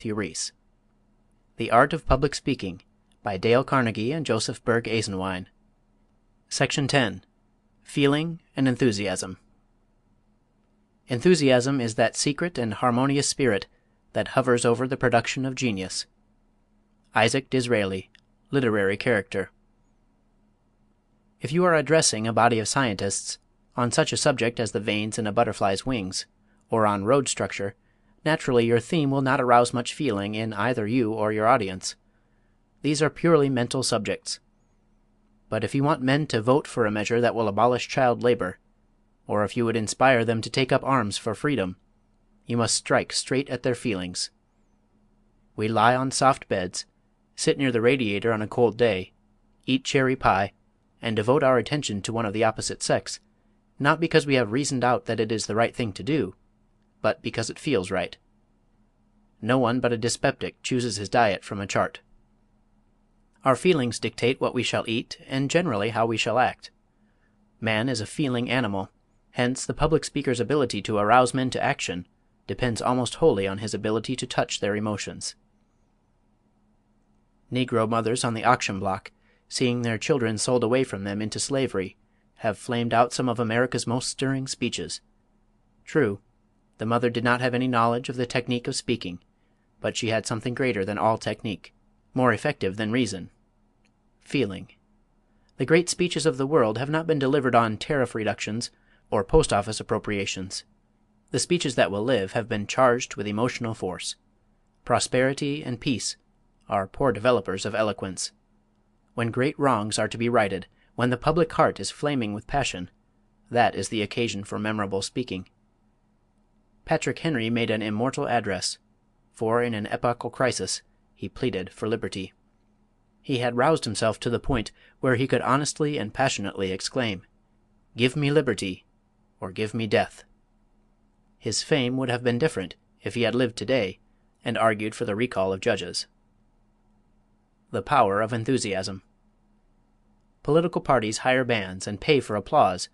Matthew Rees. The Art of Public Speaking, by Dale Carnegie and Joseph Berg Esenwein. Section 10. Feeling and Enthusiasm. Enthusiasm is that secret and harmonious spirit that hovers over the production of genius. Isaac Disraeli, Literary Character. If you are addressing a body of scientists on such a subject as the veins in a butterfly's wings, or on road structure, naturally your theme will not arouse much feeling in either you or your audience. These are purely mental subjects. But if you want men to vote for a measure that will abolish child labor, or if you would inspire them to take up arms for freedom, you must strike straight at their feelings. We lie on soft beds, sit near the radiator on a cold day, eat cherry pie, and devote our attention to one of the opposite sex, not because we have reasoned out that it is the right thing to do, but because it feels right. No one but a dyspeptic chooses his diet from a chart. Our feelings dictate what we shall eat and generally how we shall act. Man is a feeling animal, hence the public speaker's ability to arouse men to action depends almost wholly on his ability to touch their emotions. Negro mothers on the auction block, seeing their children sold away from them into slavery, have flamed out some of America's most stirring speeches. True, the mother did not have any knowledge of the technique of speaking, but she had something greater than all technique, more effective than reason: feeling. The great speeches of the world have not been delivered on tariff reductions or post office appropriations. The speeches that will live have been charged with emotional force. Prosperity and peace are poor developers of eloquence. When great wrongs are to be righted, when the public heart is flaming with passion, that is the occasion for memorable speaking. Patrick Henry made an immortal address, for in an epochal crisis he pleaded for liberty. He had roused himself to the point where he could honestly and passionately exclaim, "Give me liberty, or give me death." His fame would have been different if he had lived today and argued for the recall of judges. The Power of Enthusiasm. Political parties hire bands and pay for applause.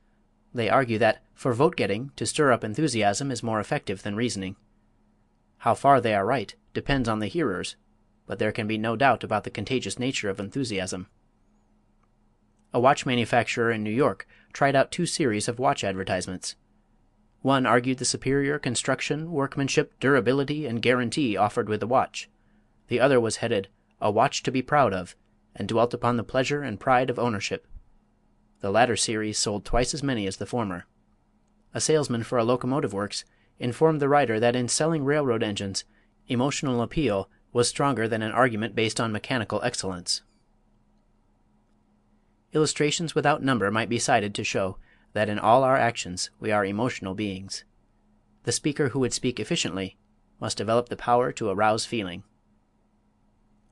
They argue that for vote-getting to stir up enthusiasm is more effective than reasoning. How far they are right depends on the hearers, but there can be no doubt about the contagious nature of enthusiasm. A watch manufacturer in New York tried out two series of watch advertisements. One argued the superior construction, workmanship, durability, and guarantee offered with the watch. The other was headed, "A Watch to be Proud of," and dwelt upon the pleasure and pride of ownership. The latter series sold twice as many as the former. A salesman for a locomotive works informed the writer that in selling railroad engines, emotional appeal was stronger than an argument based on mechanical excellence. Illustrations without number might be cited to show that in all our actions we are emotional beings. The speaker who would speak efficiently must develop the power to arouse feeling.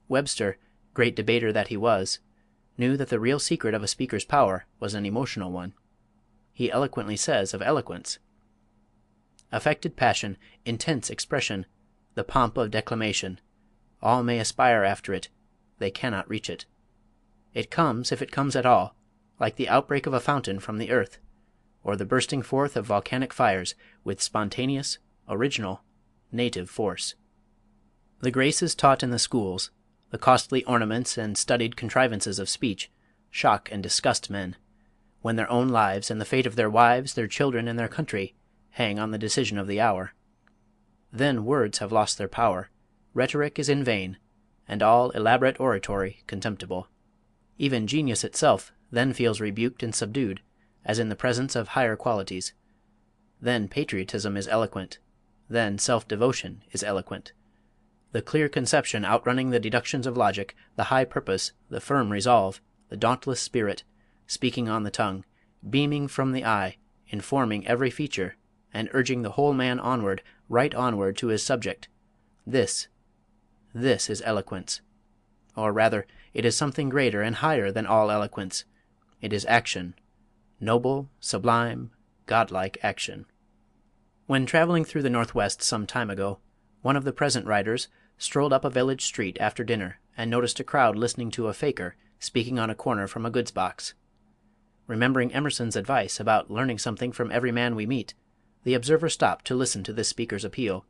Webster, great debater that he was, knew that the real secret of a speaker's power was an emotional one. He eloquently says of eloquence: "Affected passion, intense expression, the pomp of declamation, all may aspire after it, they cannot reach it. It comes, if it comes at all, like the outbreak of a fountain from the earth, or the bursting forth of volcanic fires, with spontaneous, original, native force." The graces taught in the schools, the costly ornaments and studied contrivances of speech, shock and disgust men, when their own lives and the fate of their wives, their children, and their country hang on the decision of the hour. Then words have lost their power, rhetoric is in vain, and all elaborate oratory contemptible. Even genius itself then feels rebuked and subdued, as in the presence of higher qualities. Then patriotism is eloquent, then self-devotion is eloquent. The clear conception outrunning the deductions of logic, the high purpose, the firm resolve, the dauntless spirit, speaking on the tongue, beaming from the eye, informing every feature, and urging the whole man onward, right onward to his subject, this is eloquence. Or rather, it is something greater and higher than all eloquence. It is action, noble, sublime, godlike action. When traveling through the Northwest some time ago, one of the present writers strolled up a village street after dinner and noticed a crowd listening to a faker speaking on a corner from a goods box. Remembering Emerson's advice about learning something from every man we meet, the observer stopped to listen to this speaker's appeal.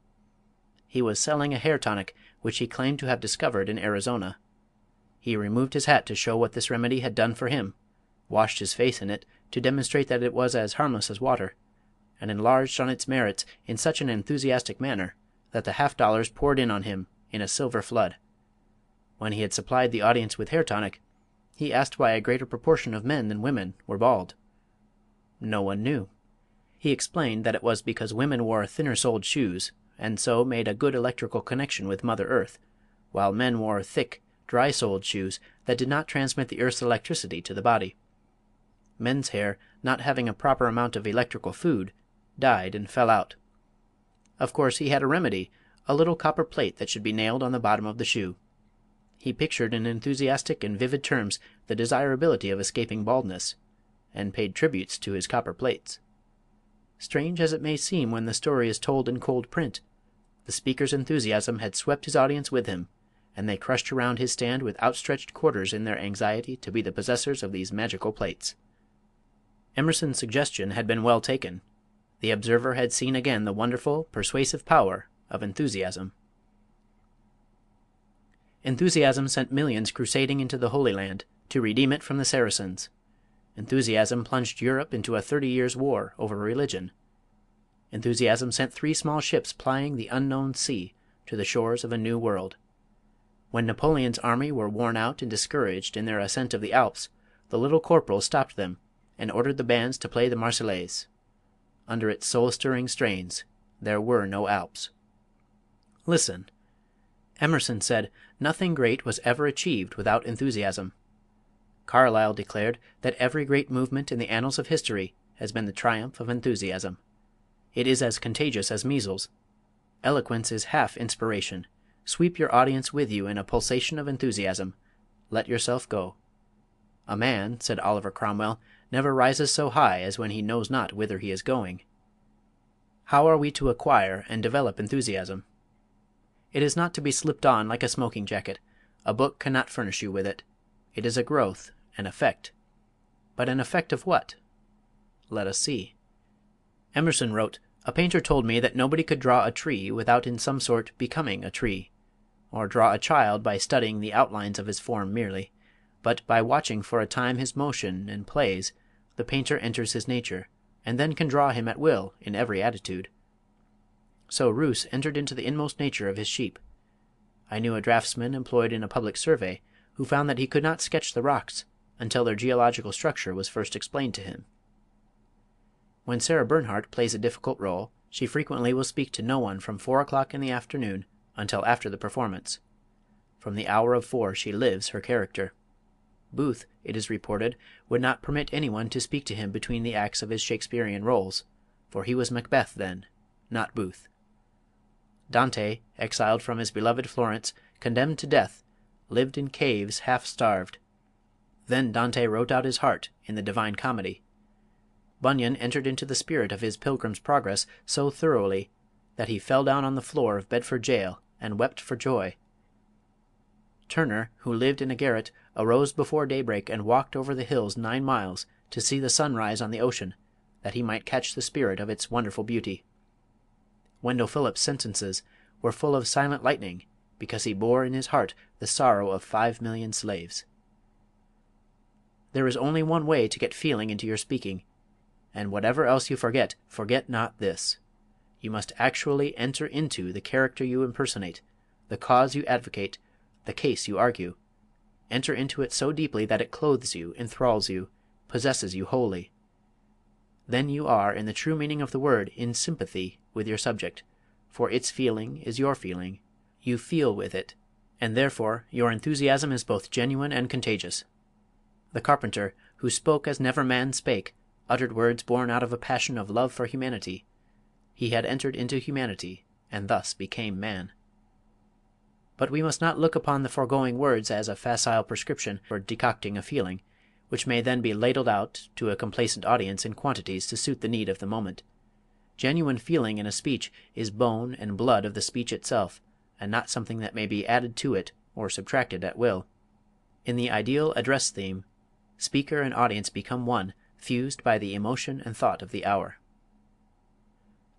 He was selling a hair tonic which he claimed to have discovered in Arizona. He removed his hat to show what this remedy had done for him, washed his face in it to demonstrate that it was as harmless as water, and enlarged on its merits in such an enthusiastic manner that the half-dollars poured in on him in a silver flood. When he had supplied the audience with hair tonic, he asked why a greater proportion of men than women were bald. No one knew. He explained that it was because women wore thinner-soled shoes, and so made a good electrical connection with Mother Earth, while men wore thick, dry-soled shoes that did not transmit the Earth's electricity to the body. Men's hair, not having a proper amount of electrical food, died and fell out. Of course he had a remedy, a little copper plate that should be nailed on the bottom of the shoe. He pictured in enthusiastic and vivid terms the desirability of escaping baldness, and paid tributes to his copper plates. Strange as it may seem when the story is told in cold print, the speaker's enthusiasm had swept his audience with him, and they crushed around his stand with outstretched quarters in their anxiety to be the possessors of these magical plates. Emerson's suggestion had been well taken. The observer had seen again the wonderful, persuasive power of enthusiasm. Enthusiasm sent millions crusading into the Holy Land to redeem it from the Saracens. Enthusiasm plunged Europe into a 30 years' war over religion. Enthusiasm sent 3 small ships plying the unknown sea to the shores of a new world. When Napoleon's army were worn out and discouraged in their ascent of the Alps, the Little Corporal stopped them and ordered the bands to play the Marseillaise. Under its soul-stirring strains there were no Alps. Listen. Emerson said, "Nothing great was ever achieved without enthusiasm." Carlyle declared that every great movement in the annals of history has been the triumph of enthusiasm. It is as contagious as measles. Eloquence is half inspiration. Sweep your audience with you in a pulsation of enthusiasm. Let yourself go. "A man," said Oliver Cromwell, "never rises so high as when he knows not whither he is going." How are we to acquire and develop enthusiasm? It is not to be slipped on like a smoking jacket. A book cannot furnish you with it. It is a growth, an effect. But an effect of what? Let us see. Emerson wrote, "A painter told me that nobody could draw a tree without in some sort becoming a tree, or draw a child by studying the outlines of his form merely, but by watching for a time his motion and plays, the painter enters his nature, and then can draw him at will in every attitude." So Roos entered into the inmost nature of his sheep. I knew a draughtsman employed in a public survey who found that he could not sketch the rocks until their geological structure was first explained to him. When Sarah Bernhardt plays a difficult role, she frequently will speak to no one from 4 o'clock in the afternoon until after the performance. From the hour of 4 she lives her character. Booth, it is reported, would not permit anyone to speak to him between the acts of his Shakespearean roles, for he was Macbeth then, not Booth. Dante, exiled from his beloved Florence, condemned to death, lived in caves half starved. Then Dante wrote out his heart in the Divine Comedy. Bunyan entered into the spirit of his Pilgrim's Progress so thoroughly that he fell down on the floor of Bedford jail and wept for joy. Turner, who lived in a garret, arose before daybreak and walked over the hills 9 miles to see the sun rise on the ocean, that he might catch the spirit of its wonderful beauty. Wendell Phillips' sentences were full of silent lightning because he bore in his heart the sorrow of 5,000,000 slaves. There is only one way to get feeling into your speaking, and whatever else you forget, forget not this. You must actually enter into the character you impersonate, the cause you advocate, the case you argue. Enter into it so deeply that it clothes you, enthralls you, possesses you wholly. Then you are, in the true meaning of the word, in sympathy with your subject, for its feeling is your feeling. You feel with it, and therefore your enthusiasm is both genuine and contagious. The carpenter, who spoke as never man spake, uttered words born out of a passion of love for humanity. He had entered into humanity, and thus became man. But we must not look upon the foregoing words as a facile prescription for decocting a feeling, which may then be ladled out to a complacent audience in quantities to suit the need of the moment. Genuine feeling in a speech is bone and blood of the speech itself, and not something that may be added to it or subtracted at will. In the ideal address theme, speaker and audience become one, fused by the emotion and thought of the hour.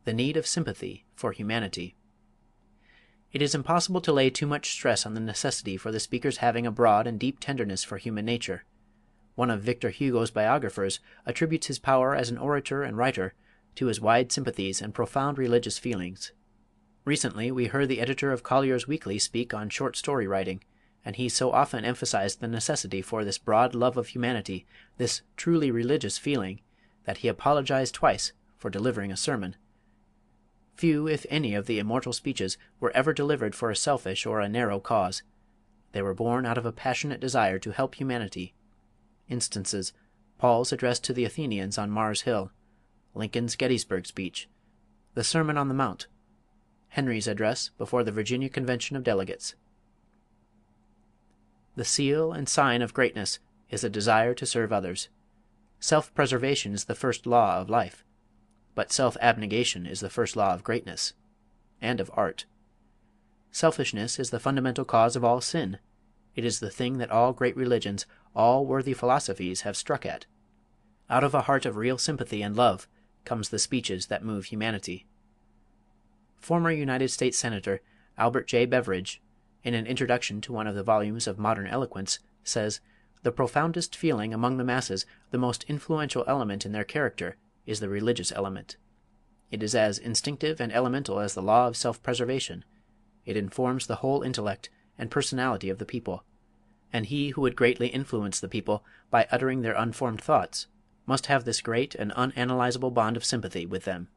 The need of sympathy for humanity. It is impossible to lay too much stress on the necessity for the speaker's having a broad and deep tenderness for human nature. One of Victor Hugo's biographers attributes his power as an orator and writer to his wide sympathies and profound religious feelings. Recently we heard the editor of Collier's Weekly speak on short story writing, and he so often emphasized the necessity for this broad love of humanity, this truly religious feeling, that he apologized twice for delivering a sermon. Few, if any, of the immortal speeches were ever delivered for a selfish or a narrow cause. They were born out of a passionate desire to help humanity. Instances: Paul's address to the Athenians on Mars Hill, Lincoln's Gettysburg speech, the Sermon on the Mount, Henry's address before the Virginia Convention of Delegates. The seal and sign of greatness is a desire to serve others. Self-preservation is the first law of life, but self-abnegation is the first law of greatness and of art. Selfishness is the fundamental cause of all sin. It is the thing that all great religions, all worthy philosophies have struck at. Out of a heart of real sympathy and love comes the speeches that move humanity. Former United States Senator Albert J. Beveridge, in an introduction to one of the volumes of Modern Eloquence, says, "The profoundest feeling among the masses, the most influential element in their character, is the religious element. It is as instinctive and elemental as the law of self-preservation. It informs the whole intellect and personality of the people, and he who would greatly influence the people by uttering their unformed thoughts must have this great and unanalyzable bond of sympathy with them."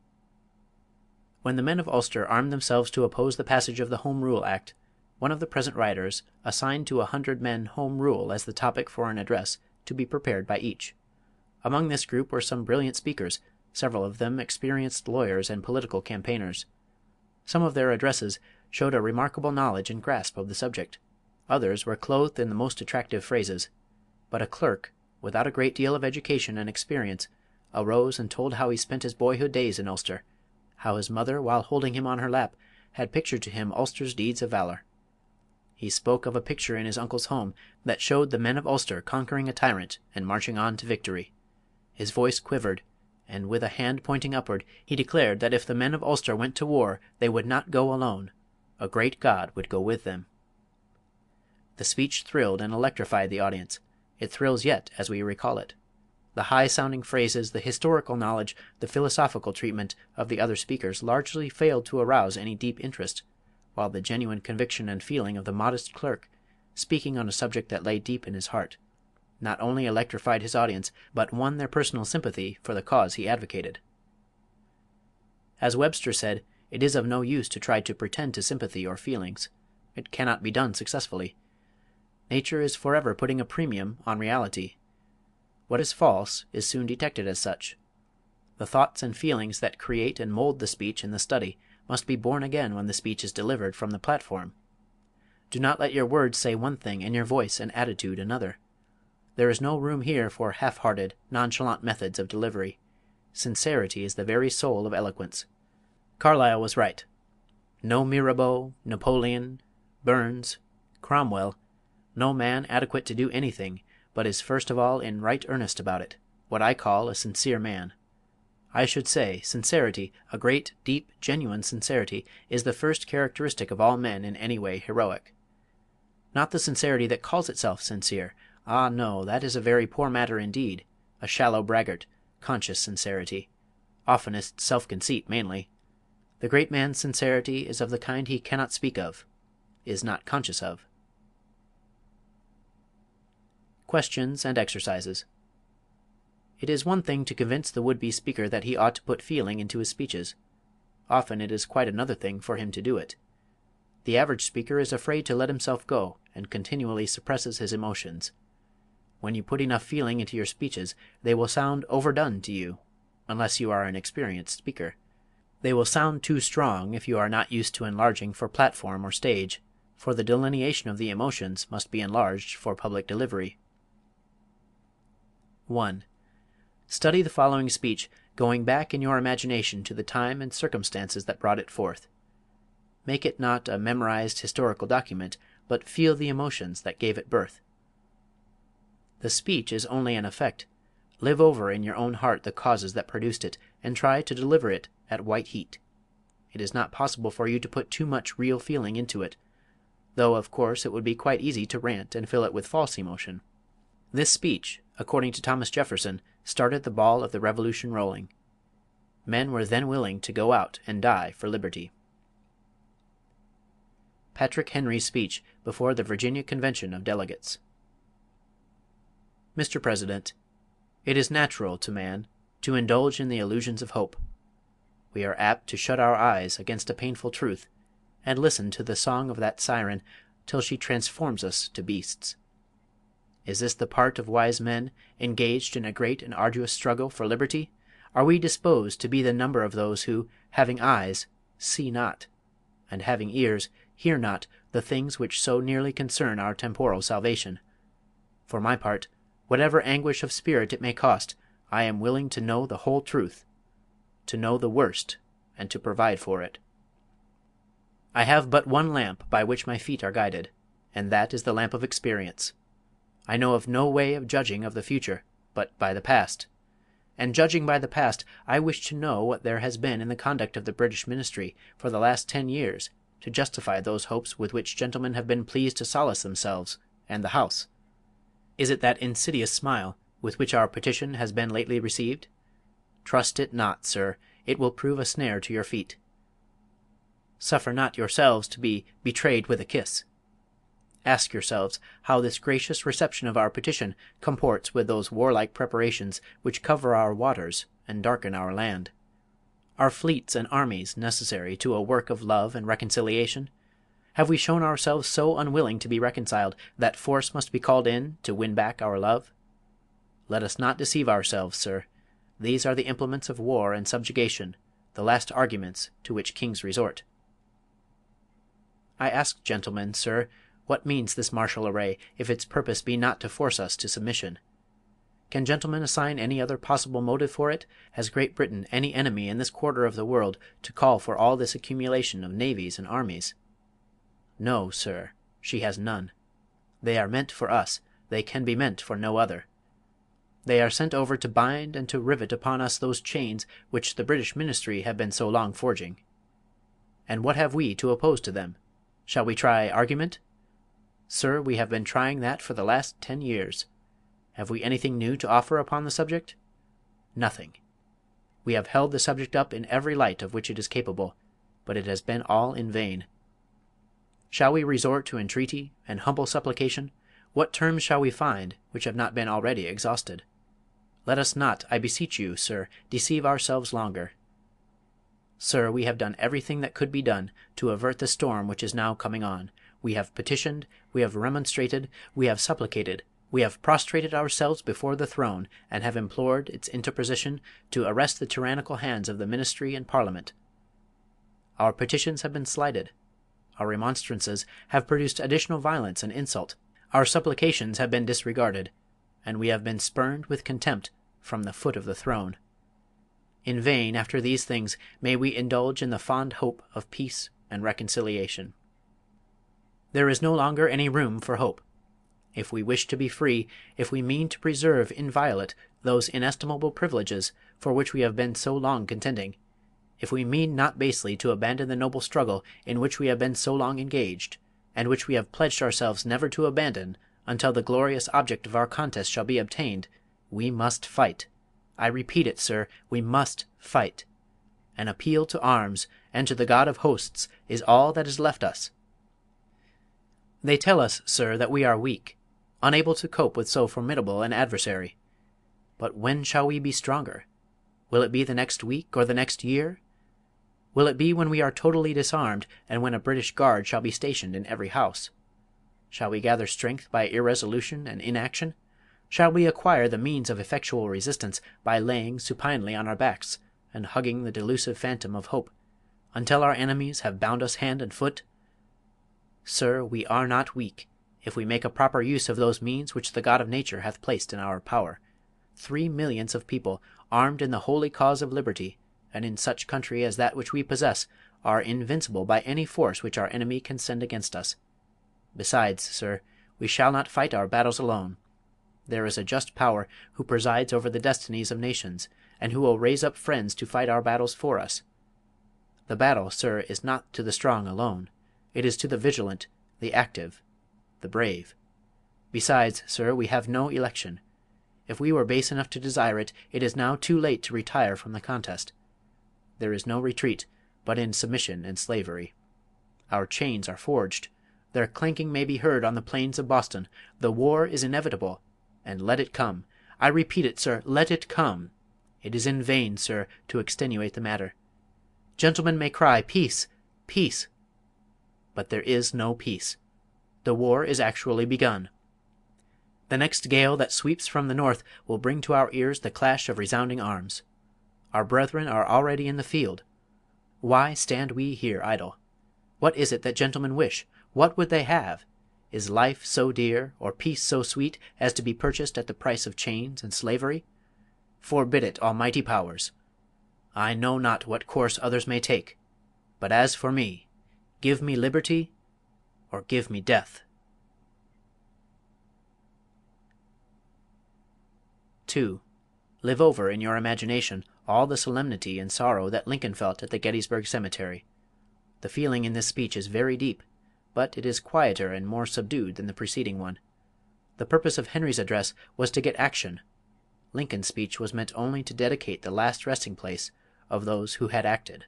When the men of Ulster armed themselves to oppose the passage of the Home Rule Act, one of the present writers assigned to 100 men Home Rule as the topic for an address to be prepared by each. Among this group were some brilliant speakers, several of them experienced lawyers and political campaigners. Some of their addresses showed a remarkable knowledge and grasp of the subject. Others were clothed in the most attractive phrases. But a clerk, without a great deal of education and experience, arose and told how he spent his boyhood days in Ulster, how his mother, while holding him on her lap, had pictured to him Ulster's deeds of valor. He spoke of a picture in his uncle's home that showed the men of Ulster conquering a tyrant and marching on to victory. His voice quivered, and with a hand pointing upward, he declared that if the men of Ulster went to war they would not go alone. A great God would go with them. The speech thrilled and electrified the audience. It thrills yet as we recall it. The high-sounding phrases, the historical knowledge, the philosophical treatment of the other speakers largely failed to arouse any deep interest, while the genuine conviction and feeling of the modest clerk, speaking on a subject that lay deep in his heart, not only electrified his audience, but won their personal sympathy for the cause he advocated. As Webster said, it is of no use to try to pretend to sympathy or feelings. It cannot be done successfully. Nature is forever putting a premium on reality. What is false is soon detected as such. The thoughts and feelings that create and mold the speech in the study must be born again when the speech is delivered from the platform. Do not let your words say one thing and your voice and attitude another. There is no room here for half-hearted, nonchalant methods of delivery. Sincerity is the very soul of eloquence. Carlyle was right. No Mirabeau, Napoleon, Burns, Cromwell, no man adequate to do anything, but is first of all in right earnest about it, what I call a sincere man. I should say, sincerity, a great, deep, genuine sincerity, is the first characteristic of all men in any way heroic. Not the sincerity that calls itself sincere. Ah, no, that is a very poor matter indeed, a shallow braggart, conscious sincerity, oftenest self-conceit mainly. The great man's sincerity is of the kind he cannot speak of, is not conscious of. Questions and exercises. It is one thing to convince the would-be speaker that he ought to put feeling into his speeches. Often it is quite another thing for him to do it. The average speaker is afraid to let himself go, and continually suppresses his emotions. When you put enough feeling into your speeches, they will sound overdone to you, unless you are an experienced speaker. They will sound too strong if you are not used to enlarging for platform or stage, for the delineation of the emotions must be enlarged for public delivery. 1. Study the following speech, going back in your imagination to the time and circumstances that brought it forth. Make it not a memorized historical document, but feel the emotions that gave it birth. The speech is only an effect. Live over in your own heart the causes that produced it, and try to deliver it at white heat. it is not possible for you to put too much real feeling into it, though of course it would be quite easy to rant and fill it with false emotion. This speech, according to Thomas Jefferson, started the ball of the Revolution rolling. Men were then willing to go out and die for liberty. Patrick Henry's speech before the Virginia Convention of Delegates. Mr. President, it is natural to man to indulge in the illusions of hope. We are apt to shut our eyes against a painful truth, and listen to the song of that siren till she transforms us to beasts. Is this the part of wise men engaged in a great and arduous struggle for liberty? Are we disposed to be the number of those who, having eyes, see not, and having ears, hear not the things which so nearly concern our temporal salvation? For my part, whatever anguish of spirit it may cost, I am willing to know the whole truth, to know the worst, and to provide for it. I have but one lamp by which my feet are guided, and that is the lamp of experience. I know of no way of judging of the future but by the past. And judging by the past, I wish to know what there has been in the conduct of the British Ministry for the last 10 years to justify those hopes with which gentlemen have been pleased to solace themselves and the House. Is it that insidious smile with which our petition has been lately received? Trust it not, sir, it will prove a snare to your feet. Suffer not yourselves to be betrayed with a kiss. Ask yourselves how this gracious reception of our petition comports with those warlike preparations which cover our waters and darken our land. Are fleets and armies necessary to a work of love and reconciliation? Have we shown ourselves so unwilling to be reconciled that force must be called in to win back our love? Let us not deceive ourselves, sir. These are the implements of war and subjugation, the last arguments to which kings resort. I ask gentlemen, sir, what means this martial array, if its purpose be not to force us to submission? Can gentlemen assign any other possible motive for it? Has Great Britain any enemy in this quarter of the world to call for all this accumulation of navies and armies? No, sir, she has none. They are meant for us, they can be meant for no other. They are sent over to bind and to rivet upon us those chains which the British Ministry have been so long forging. And what have we to oppose to them? Shall we try argument? Sir, we have been trying that for the last 10 years. Have we anything new to offer upon the subject? Nothing. We have held the subject up in every light of which it is capable, but it has been all in vain. Shall we resort to entreaty and humble supplication? What terms shall we find which have not been already exhausted? Let us not, I beseech you, sir, deceive ourselves longer. Sir, we have done everything that could be done to avert the storm which is now coming on. We have petitioned, we have remonstrated, we have supplicated, we have prostrated ourselves before the throne, and have implored its interposition to arrest the tyrannical hands of the Ministry and Parliament. Our petitions have been slighted. Our remonstrances have produced additional violence and insult. Our supplications have been disregarded, and we have been spurned with contempt from the foot of the throne. In vain, after these things, may we indulge in the fond hope of peace and reconciliation. There is no longer any room for hope. If we wish to be free, if we mean to preserve inviolate those inestimable privileges for which we have been so long contending, if we mean not basely to abandon the noble struggle in which we have been so long engaged, and which we have pledged ourselves never to abandon until the glorious object of our contest shall be obtained, we must fight. I repeat it, sir, we must fight. An appeal to arms and to the God of hosts is all that is left us. They tell us, sir, that we are weak, unable to cope with so formidable an adversary. But when shall we be stronger? Will it be the next week or the next year? Will it be when we are totally disarmed, and when a British guard shall be stationed in every house? Shall we gather strength by irresolution and inaction? Shall we acquire the means of effectual resistance by laying supinely on our backs and hugging the delusive phantom of hope, until our enemies have bound us hand and foot? Sir, we are not weak, if we make a proper use of those means which the God of nature hath placed in our power. 3 millions of people, armed in the holy cause of liberty, and in such country as that which we possess, are invincible by any force which our enemy can send against us. Besides, sir, we shall not fight our battles alone. There is a just power who presides over the destinies of nations, and who will raise up friends to fight our battles for us. The battle, sir, is not to the strong alone. It is to the vigilant, the active, the brave. Besides, sir, we have no election. If we were base enough to desire it, it is now too late to retire from the contest. There is no retreat but in submission and slavery. Our chains are forged. Their clanking may be heard on the plains of Boston. The war is inevitable, and let it come. I repeat it, sir, let it come. It is in vain, sir, to extenuate the matter. Gentlemen may cry, peace, peace. But there is no peace. The war is actually begun. The next gale that sweeps from the north will bring to our ears the clash of resounding arms. Our brethren are already in the field. Why stand we here idle? What is it that gentlemen wish? What would they have? Is life so dear, or peace so sweet, as to be purchased at the price of chains and slavery? Forbid it, almighty powers! I know not what course others may take, but as for me, give me liberty or give me death. 2. Live over in your imagination all the solemnity and sorrow that Lincoln felt at the Gettysburg Cemetery. The feeling in this speech is very deep, but it is quieter and more subdued than the preceding one. The purpose of Henry's address was to get action. Lincoln's speech was meant only to dedicate the last resting place of those who had acted.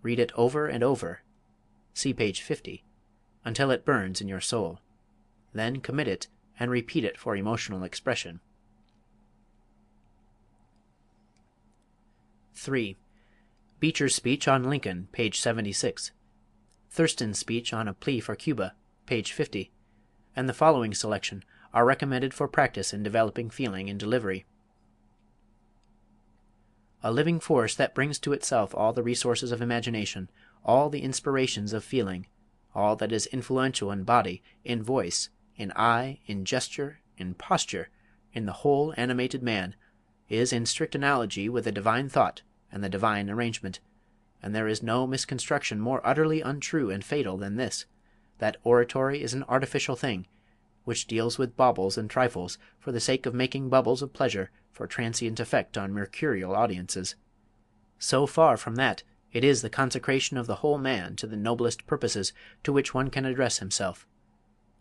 Read it over and over, see page 50, until it burns in your soul. Then commit it and repeat it for emotional expression. 3. Beecher's speech on Lincoln, page 76. Thurston's speech on a plea for Cuba, page 50, and the following selection are recommended for practice in developing feeling in delivery. A living force that brings to itself all the resources of imagination, all the inspirations of feeling, all that is influential in body, in voice, in eye, in gesture, in posture, in the whole animated man, is in strict analogy with the divine thought and the divine arrangement, and there is no misconstruction more utterly untrue and fatal than this, that oratory is an artificial thing, which deals with baubles and trifles for the sake of making bubbles of pleasure for transient effect on mercurial audiences. So far from that, it is the consecration of the whole man to the noblest purposes to which one can address himself,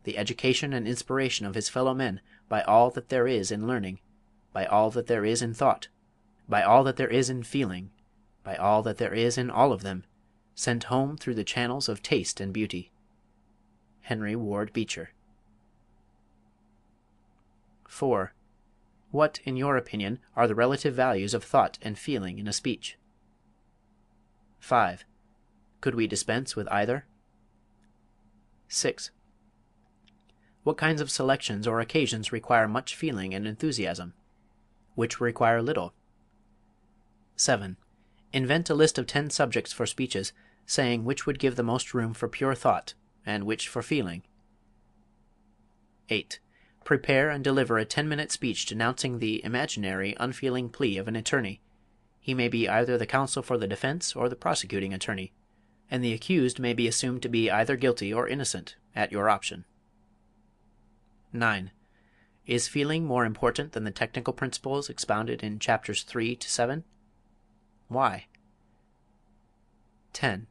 the education and inspiration of his fellow men by all that there is in learning, by all that there is in thought, by all that there is in feeling, by all that there is in all of them, sent home through the channels of taste and beauty. Henry Ward Beecher. 4. What, in your opinion, are the relative values of thought and feeling in a speech? 5. Could we dispense with either? 6. What kinds of selections or occasions require much feeling and enthusiasm? Which require little? 7. Invent a list of 10 subjects for speeches, saying which would give the most room for pure thought, and which for feeling. 8. Prepare and deliver a 10-minute speech denouncing the imaginary, unfeeling plea of an attorney. He may be either the counsel for the defense or the prosecuting attorney, and the accused may be assumed to be either guilty or innocent, at your option. 9. Is feeling more important than the technical principles expounded in chapters 3 to 7? Why? 10.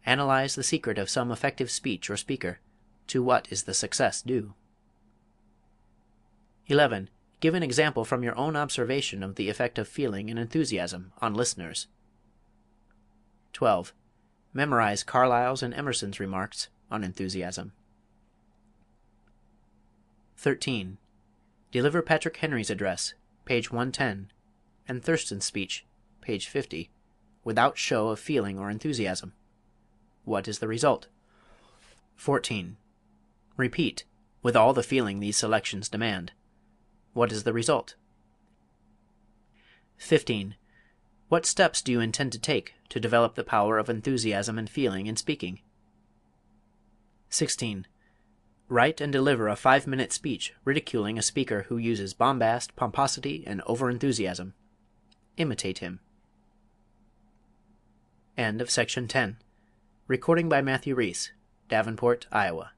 Analyze the secret of some effective speech or speaker. To what is the success due? 11. Give an example from your own observation of the effect of feeling and enthusiasm on listeners. 12. Memorize Carlyle's and Emerson's remarks on enthusiasm. 13. Deliver Patrick Henry's address, page 110, and Thurston's speech, page 50, without show of feeling or enthusiasm. What is the result? 14. Repeat, with all the feeling these selections demand. What is the result? 15. What steps do you intend to take to develop the power of enthusiasm and feeling in speaking? 16. Write and deliver a 5-minute speech ridiculing a speaker who uses bombast, pomposity, and over-enthusiasm. Imitate him. End of section 10. Recording by Matthew Reese, Davenport, Iowa.